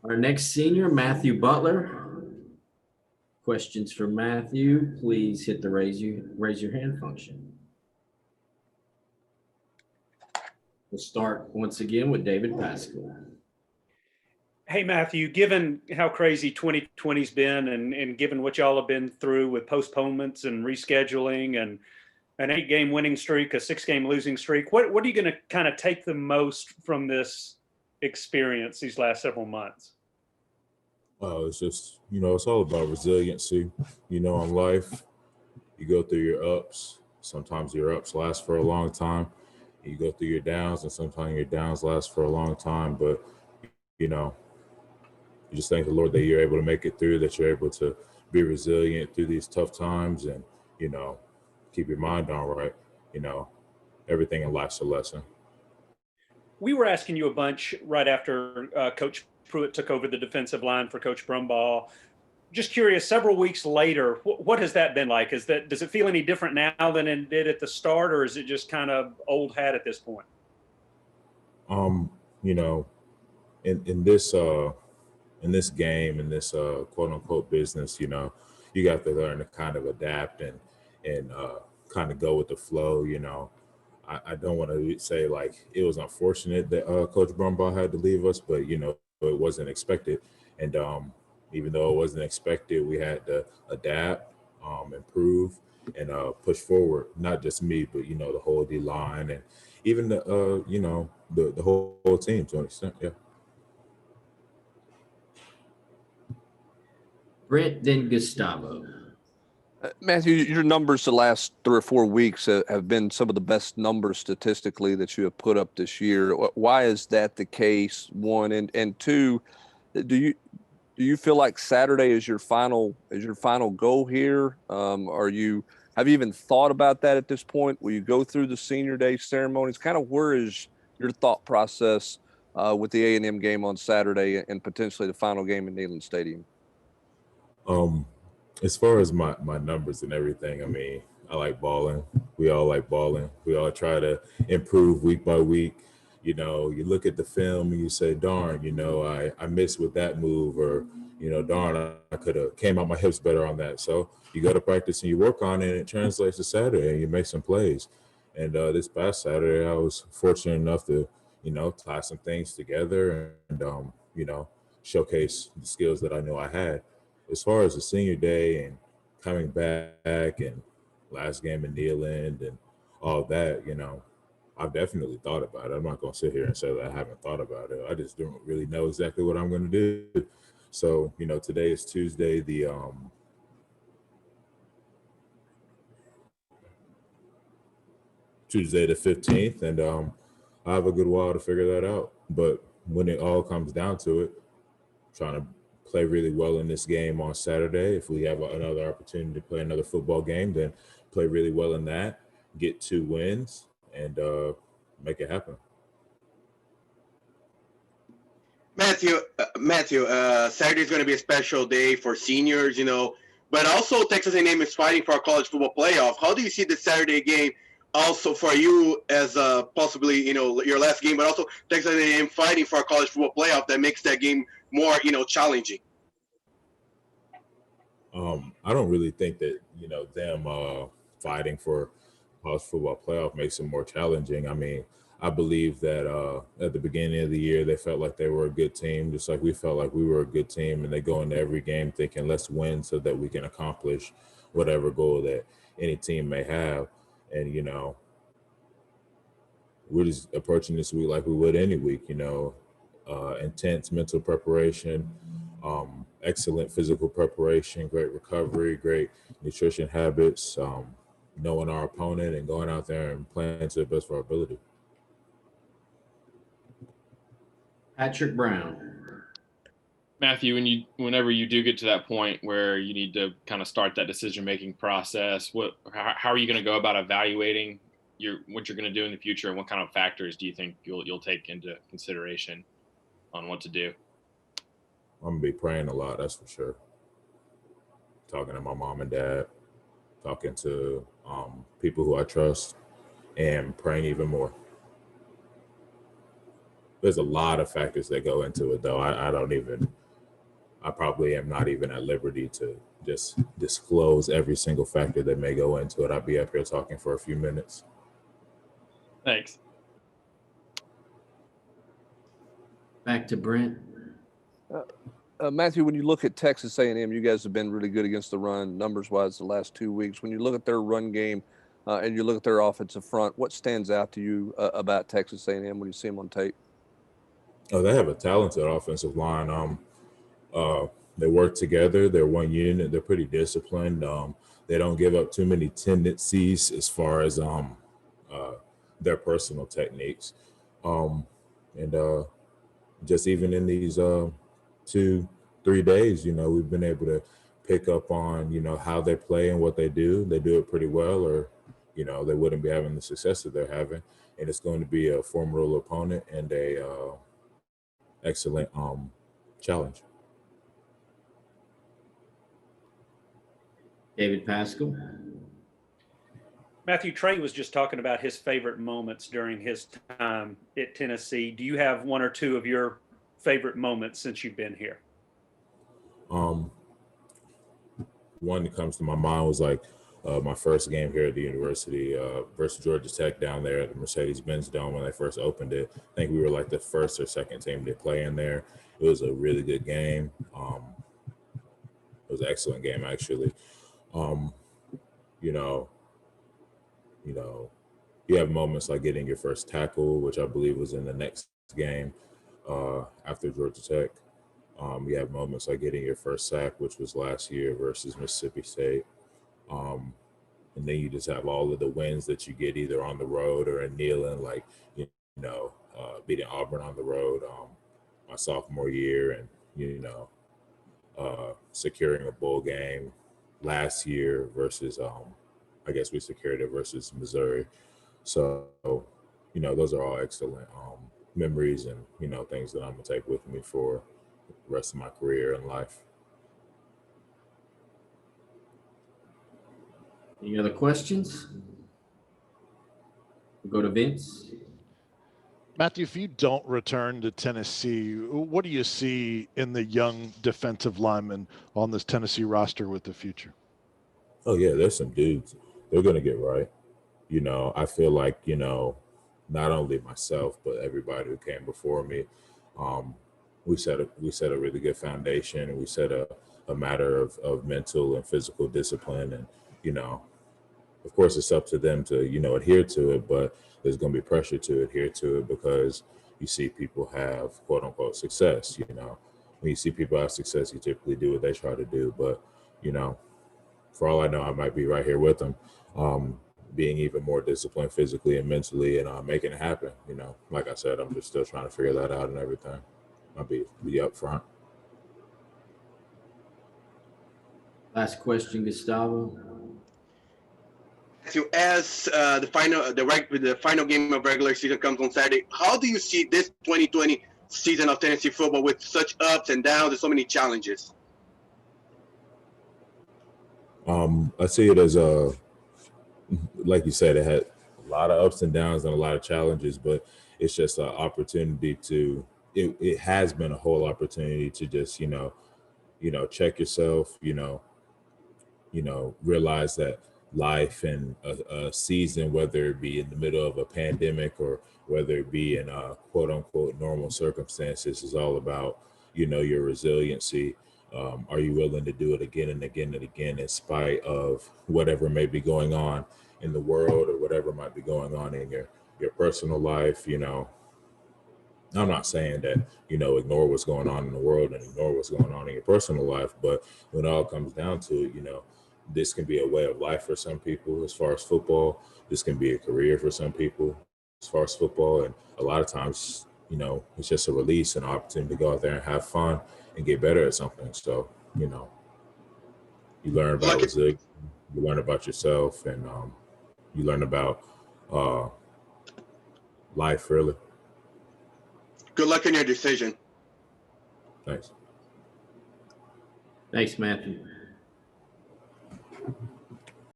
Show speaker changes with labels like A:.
A: Our next senior, Matthew Butler. Questions for Matthew, please hit the raise your hand function. We'll start once again with David Pascal.
B: Hey, Matthew, given how crazy 2020's been and given what y'all have been through with postponements and rescheduling and an 8-game winning streak, a 6-game losing streak, what are you going to kind of take the most from this experience these last several months?
C: It's just, it's all about resiliency. In life, you go through your ups. Sometimes your ups last for a long time. You go through your downs, and sometimes your downs last for a long time. But, you just thank the Lord that you're able to make it through, that you're able to be resilient through these tough times and, keep your mind on right. Everything in life's a lesson.
B: We were asking you a bunch right after Coach Pruitt took over the defensive line for Coach Brumbaugh. Just curious, several weeks later, what has that been like? Does it feel any different now than it did at the start, or is it just kind of old hat at this point?
C: In this game, in this quote unquote business, you got to learn to kind of adapt and kind of go with the flow. I don't want to say like it was unfortunate that Coach Brumbaugh had to leave us, but it wasn't expected. And even though it wasn't expected, we had to adapt, improve, and push forward. Not just me, but the whole D line and even the whole team to an extent. Yeah.
A: Brent, then Gustavo.
D: Matthew, your numbers the last 3 or 4 weeks have been some of the best numbers statistically that you have put up this year. Why is that the case? One, and two, do you feel like Saturday is your final goal here? Have you even thought about that at this point? Will you go through the senior day ceremonies? Kind of where is your thought process with the A&M game on Saturday and potentially the final game in Neyland Stadium?
C: As far as my numbers and everything, I mean, I like balling. We all like balling. We all try to improve week by week. You look at the film and you say, darn, I missed with that move, or, darn, I could have came out my hips better on that. So you go to practice and you work on it, and it translates to Saturday and you make some plays. And this past Saturday, I was fortunate enough to, tie some things together and, showcase the skills that I know I had. As far as the senior day and coming back and last game in Neyland and all that, I've definitely thought about it. I'm not going to sit here and say that I haven't thought about it. I just don't really know exactly what I'm going to do. So, today is Tuesday, the 15th, and I have a good while to figure that out. But when it all comes down to it, trying to play really well in this game on Saturday. If we have another opportunity to play another football game, then play really well in that, get 2 wins, and make it happen.
E: Matthew, Saturday is going to be a special day for seniors, but also Texas A&M is fighting for a college football playoff. How do you see the Saturday game also for you as possibly, your last game, but also Texas A&M fighting for a college football playoff that makes that game more, challenging?
C: I don't really think that, them fighting for college football playoff makes it more challenging. I mean, I believe that at the beginning of the year, they felt like they were a good team, just like we felt like we were a good team, and they go into every game thinking, let's win so that we can accomplish whatever goal that any team may have. And, we're just approaching this week like we would any week, intense mental preparation, excellent physical preparation, great recovery, great nutrition habits, knowing our opponent and going out there and playing to the best of our ability.
A: Patrick Brown.
F: Matthew, whenever you do get to that point where you need to kind of start that decision-making process, how are you going to go about evaluating what you're going to do in the future, and what kind of factors do you think you'll take into consideration on what to do?
C: I'm going to be praying a lot, that's for sure. Talking to my mom and dad, talking to people who I trust, and praying even more. There's a lot of factors that go into it, though. I probably am not even at liberty to just disclose every single factor that may go into it. I'd be up here talking for a few minutes.
F: Thanks.
A: Back to Brent.
D: Matthew, when you look at Texas A&M, you guys have been really good against the run, numbers-wise, the last 2 weeks. When you look at their run game and you look at their offensive front, what stands out to you about Texas A&M when you see them on tape?
C: Oh, they have a talented offensive line. They work together. They're one unit. They're pretty disciplined. They don't give up too many tendencies as far as their personal techniques. And just even in these 2-3 days, we've been able to pick up on, how they play and what they do. They do it pretty well, or, they wouldn't be having the success that they're having. And it's going to be a formidable opponent and a excellent challenge.
A: David Pascal.
B: Matthew, Trey was just talking about his favorite moments during his time at Tennessee. Do you have one or two of your favorite moments since you've been here?
C: One that comes to my mind was like my first game here at the university versus Georgia Tech down there at the Mercedes-Benz Dome when they first opened it. I think we were like the first or second team to play in there. It was a really good game. It was an excellent game, actually. You have moments like getting your first tackle, which I believe was in the next game after Georgia Tech. You have moments like getting your first sack, which was last year versus Mississippi State. And then you just have all of the wins that you get either on the road or in Neyland, like, beating Auburn on the road my sophomore year and, securing a bowl game last year versus, I guess we secured it versus Missouri. So, those are all excellent memories and, things that I'm going to take with me for the rest of my career and life.
A: Any other questions? We'll go to Vince.
G: Matthew, if you don't return to Tennessee, what do you see in the young defensive linemen on this Tennessee roster with the future?
C: Oh, yeah, there's some dudes. They're going to get right. I feel like, not only myself, but everybody who came before me, we set a really good foundation, and we set a matter of mental and physical discipline. And, of course, it's up to them to, adhere to it, but there's going to be pressure to adhere to it because you see people have quote unquote success. When you see people have success, you typically do what they try to do. But, for all I know, I might be right here with them, being even more disciplined physically and mentally and making it happen. Like I said, I'm just still trying to figure that out and everything. I'll be up front.
A: Last question, Gustavo.
E: As the final game of regular season comes on Saturday, how do you see this 2020 season of Tennessee football with such ups and downs and so many challenges?
C: I see it as like you said, it had a lot of ups and downs and a lot of challenges, but it's just an opportunity to. It has been a whole opportunity to just check yourself, realize that life and a season, whether it be in the middle of a pandemic or whether it be in quote unquote normal circumstances, is all about your resiliency. Are you willing to do it again and again and again in spite of whatever may be going on in the world or whatever might be going on in your personal life? I'm not saying that ignore what's going on in the world and ignore what's going on in your personal life, but when it all comes down to it, this can be a way of life for some people as far as football. This can be a career for some people as far as football. And a lot of times, it's just a release and an opportunity to go out there and have fun and get better at something. So, you learn about resilience, you learn about yourself, and you learn about life, really.
E: Good luck in your decision.
C: Thanks.
A: Thanks, Matthew.